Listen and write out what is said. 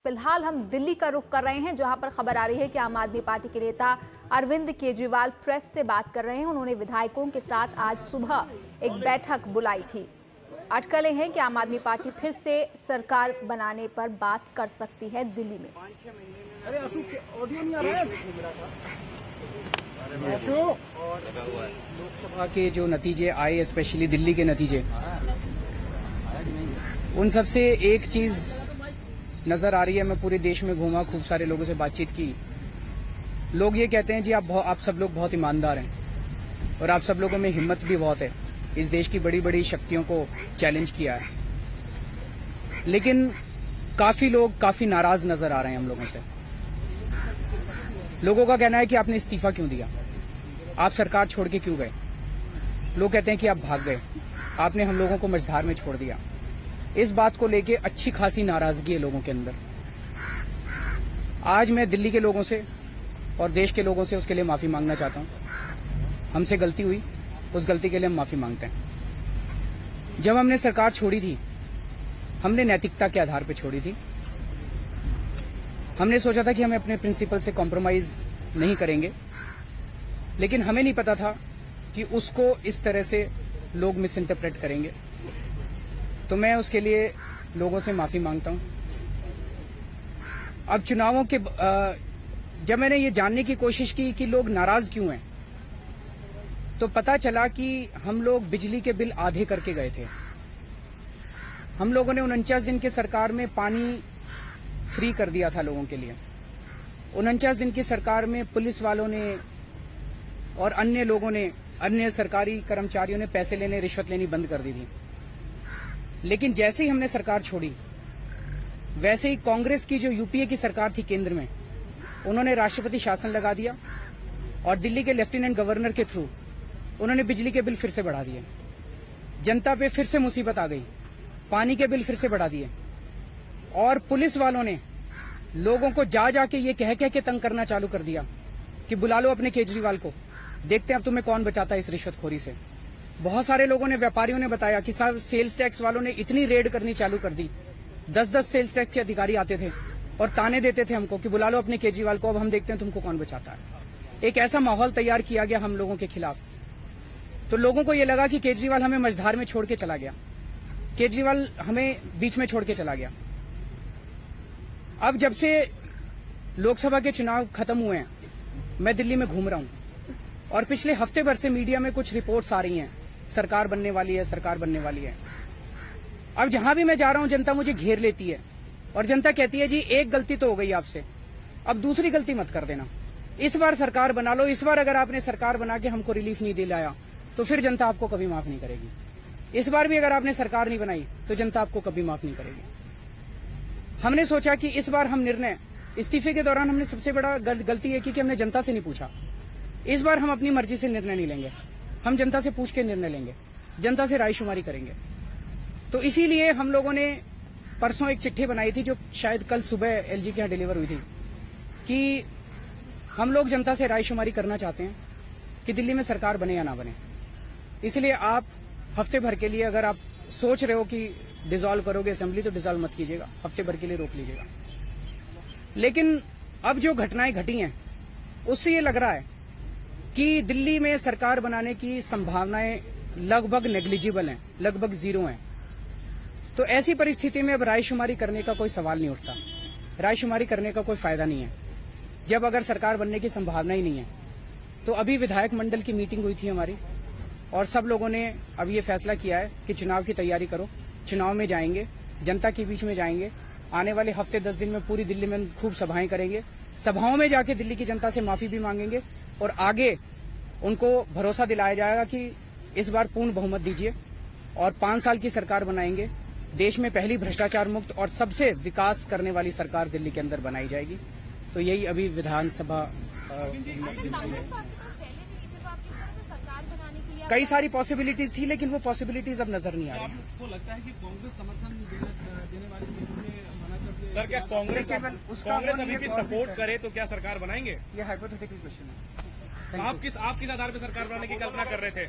फिलहाल हम दिल्ली का रुख कर रहे हैं, जहां पर खबर आ रही है कि आम आदमी पार्टी के नेता अरविंद केजरीवाल प्रेस से बात कर रहे हैं। उन्होंने विधायकों के साथ आज सुबह एक बैठक बुलाई थी। अटकलें हैं कि आम आदमी पार्टी फिर से सरकार बनाने पर बात कर सकती है दिल्ली में। अरे ऑडियो नहीं आ रहा है। लोकसभा के जो नतीजे आए, स्पेशली दिल्ली के नतीजे, उन सब से एक चीज नजर आ रही है। मैं पूरे देश में घूमा, खूब सारे लोगों से बातचीत की। लोग ये कहते हैं जी आप सब लोग बहुत ईमानदार हैं और आप सब लोगों में हिम्मत भी बहुत है, इस देश की बड़ी बड़ी शक्तियों को चैलेंज किया है। लेकिन काफी लोग काफी नाराज नजर आ रहे हैं हम लोगों से। लोगों का कहना है कि आपने इस्तीफा क्यों दिया, आप सरकार छोड़ के क्यों गए। लोग कहते हैं कि आप भाग गए, आपने हम लोगों को मझधार में छोड़ दिया। इस बात को लेके अच्छी खासी नाराजगी है लोगों के अंदर। आज मैं दिल्ली के लोगों से और देश के लोगों से उसके लिए माफी मांगना चाहता हूं। हमसे गलती हुई, उस गलती के लिए हम माफी मांगते हैं। जब हमने सरकार छोड़ी थी, हमने नैतिकता के आधार पर छोड़ी थी। हमने सोचा था कि हम अपने प्रिंसिपल से कॉम्प्रोमाइज नहीं करेंगे, लेकिन हमें नहीं पता था कि उसको इस तरह से लोग मिस इंटरप्रेट करेंगे। तो मैं उसके लिए लोगों से माफी मांगता हूं। अब चुनावों के जब मैंने ये जानने की कोशिश की कि लोग नाराज क्यों हैं, तो पता चला कि हम लोग बिजली के बिल आधे करके गए थे। हम लोगों ने 49 दिन की सरकार में पानी फ्री कर दिया था लोगों के लिए। 49 दिन की सरकार में पुलिस वालों ने और अन्य लोगों ने, अन्य सरकारी कर्मचारियों ने पैसे लेने, रिश्वत लेनी बंद कर दी थी। लेकिन जैसे ही हमने सरकार छोड़ी, वैसे ही कांग्रेस की जो यूपीए की सरकार थी केंद्र में, उन्होंने राष्ट्रपति शासन लगा दिया और दिल्ली के लेफ्टिनेंट गवर्नर के थ्रू उन्होंने बिजली के बिल फिर से बढ़ा दिए। जनता पे फिर से मुसीबत आ गई, पानी के बिल फिर से बढ़ा दिए। और पुलिस वालों ने लोगों को जा जाके ये कह के तंग करना चालू कर दिया कि बुला लो अपने केजरीवाल को, देखते हैं अब तुम्हें कौन बचाता है इस रिश्वतखोरी से। बहुत सारे लोगों ने, व्यापारियों ने बताया कि साहब सेल्स टैक्स वालों ने इतनी रेड करनी चालू कर दी। 10-10 सेल्स टैक्स के अधिकारी आते थे और ताने देते थे हमको कि बुला लो अपने केजरीवाल को, अब हम देखते हैं तुमको कौन बचाता है। एक ऐसा माहौल तैयार किया गया हम लोगों के खिलाफ। तो लोगों को ये लगा कि केजरीवाल हमें मझधार में छोड़ के चला गया, केजरीवाल हमें बीच में छोड़ के चला गया। अब जब से लोकसभा के चुनाव खत्म हुए हैं, मैं दिल्ली में घूम रहा हूं और पिछले हफ्ते भर से मीडिया में कुछ रिपोर्ट्स आ रही हैं, सरकार बनने वाली है, सरकार बनने वाली है। अब जहां भी मैं जा रहा हूं, जनता मुझे घेर लेती है और जनता कहती है जी एक गलती तो हो गई आपसे, अब दूसरी गलती मत कर देना, इस बार सरकार बना लो। इस बार अगर आपने सरकार बना के हमको रिलीफ नहीं दिलाया तो फिर जनता आपको कभी माफ नहीं करेगी। इस बार भी अगर आपने सरकार नहीं बनाई तो जनता आपको कभी माफ नहीं करेगी। हमने सोचा कि इस बार हम निर्णय, इस्तीफे के दौरान हमने सबसे बड़ा गलती ये की कि हमने जनता से नहीं पूछा। इस बार हम अपनी मर्जी से निर्णय नहीं लेंगे, हम जनता से पूछ के निर्णय लेंगे, जनता से रायशुमारी करेंगे। तो इसीलिए हम लोगों ने परसों एक चिट्ठी बनाई थी, जो शायद कल सुबह एलजी के यहाँ डिलीवर हुई थी, कि हम लोग जनता से रायशुमारी करना चाहते हैं कि दिल्ली में सरकार बने या ना बने। इसलिए आप हफ्ते भर के लिए, अगर आप सोच रहे हो कि डिसॉल्व करोगे असेंबली, तो डिसॉल्व मत कीजिएगा, हफ्ते भर के लिए रोक लीजिएगा। लेकिन अब जो घटनाएं घटी हैं, उससे ये लग रहा है कि दिल्ली में सरकार बनाने की संभावनाएं लगभग नेग्लिजिबल हैं, लगभग जीरो हैं। तो ऐसी परिस्थिति में अब रायशुमारी करने का कोई सवाल नहीं उठता, रायशुमारी करने का कोई फायदा नहीं है जब अगर सरकार बनने की संभावना ही नहीं है। तो अभी विधायक मंडल की मीटिंग हुई थी हमारी और सब लोगों ने अब ये फैसला किया है कि चुनाव की तैयारी करो, चुनाव में जाएंगे, जनता के बीच में जाएंगे। आने वाले हफ्ते 10 दिन में पूरी दिल्ली में खूब सभाएं करेंगे, सभाओं में जाके दिल्ली की जनता से माफी भी मांगेंगे और आगे उनको भरोसा दिलाया जाएगा कि इस बार पूर्ण बहुमत दीजिए और 5 साल की सरकार बनाएंगे। देश में पहली भ्रष्टाचार मुक्त और सबसे विकास करने वाली सरकार दिल्ली के अंदर बनाई जाएगी। तो यही अभी विधानसभा कई सारी पॉसिबिलिटीज थी, लेकिन वो पॉसिबिलिटीज अब नजर नहीं आ रही। आपको लगता है कि कांग्रेस समर्थन देने वाली मना कर दिया? सर, क्या कांग्रेस अभी भी सपोर्ट करे तो क्या सरकार बनाएंगे? ये हाइपोथेटिकल क्वेश्चन है। आप किस आधार पर सरकार बनाने की कल्पना कर रहे थे?